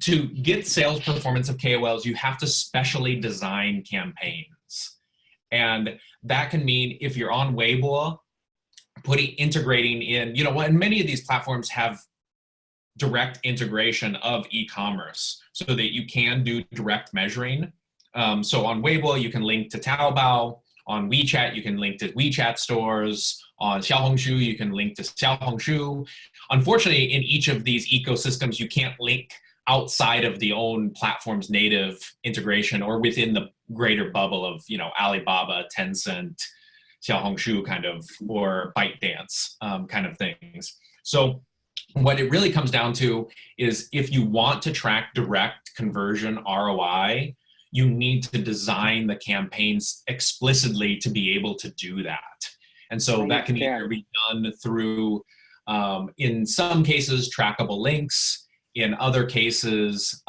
to get sales performance of KOLs, you have to specially design campaigns. And that can mean if you're on Weibo, integrating in, and many of these platforms have direct integration of e-commerce so that you can do direct measuring. So on Weibo, you can link to Taobao. On WeChat, you can link to WeChat stores. On Xiaohongshu, you can link to Xiaohongshu. Unfortunately, in each of these ecosystems, you can't link outside of the own platform's native integration or within the greater bubble of, Alibaba, Tencent, Xiaohongshu kind of, or ByteDance kind of things. So what it really comes down to is if you want to track direct conversion ROI, you need to design the campaigns explicitly to be able to do that. And so that can either be done through, in some cases, trackable links, in other cases,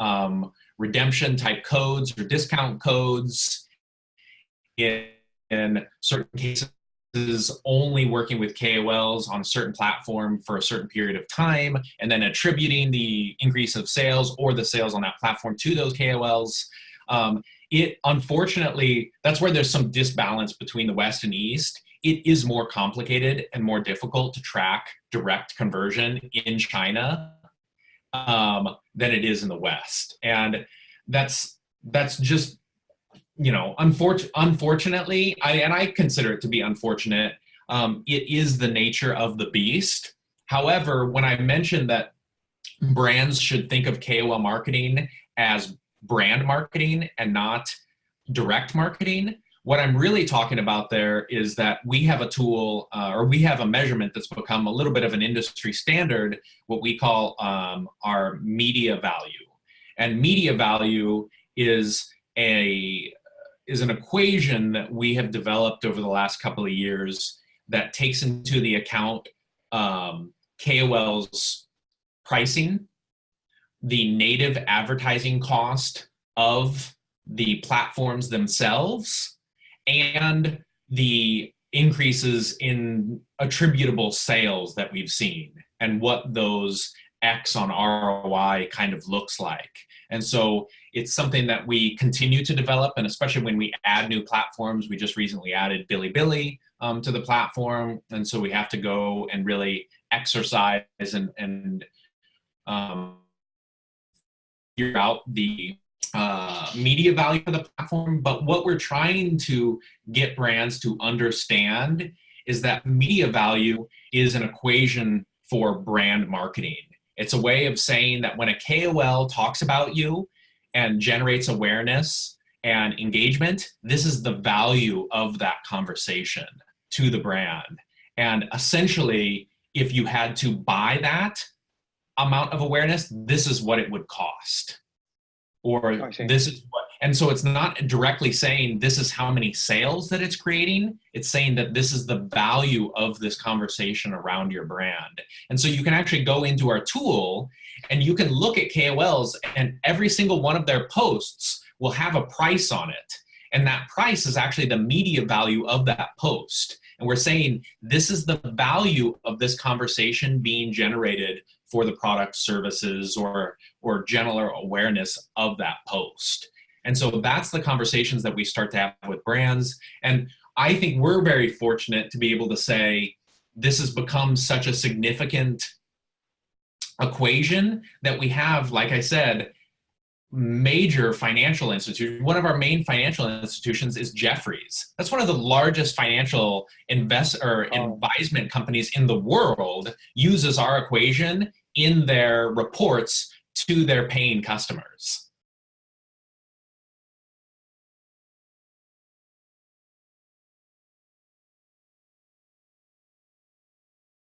redemption type codes or discount codes, in certain cases, only working with KOLs on a certain platform for a certain period of time, and then attributing the increase of sales or the sales on that platform to those KOLs. Unfortunately, that's where there's some disbalance between the West and East. It is more complicated and more difficult to track direct conversion in China than it is in the West. And that's just, unfortunately, I consider it to be unfortunate. It is the nature of the beast. However, when I mentioned that brands should think of KOL marketing as brand marketing and not direct marketing, what I'm really talking about there is that we have a tool or we have a measurement that's become a little bit of an industry standard, what we call our media value. And media value is an equation that we have developed over the last couple of years that takes into the account KOL's pricing, the native advertising cost of the platforms themselves, and the increases in attributable sales that we've seen and what those X on ROI kind of looks like. And so it's something that we continue to develop, and especially when we add new platforms. We just recently added Bilibili to the platform, and so we have to go and really exercise and figure out the media value of the platform. But what we're trying to get brands to understand is that media value is an equation for brand marketing. It's a way of saying that when a KOL talks about you and generates awareness and engagement, this is the value of that conversation to the brand. And essentially, if you had to buy that amount of awareness, this is what it would cost. Or this is what, and so it's not directly saying this is how many sales that it's creating. It's saying that this is the value of this conversation around your brand. And so you can actually go into our tool and you can look at KOLs, and every single one of their posts will have a price on it. And that price is actually the media value of that post. And we're saying this is the value of this conversation being generated for the product, services, or general awareness of that post. And so that's the conversations that we start to have with brands. And I think we're very fortunate to be able to say this has become such a significant equation that we have, like I said, major financial institutions. One of our main financial institutions is Jefferies. That's one of the largest financial advisement companies in the world, uses our equation in their reports to their paying customers.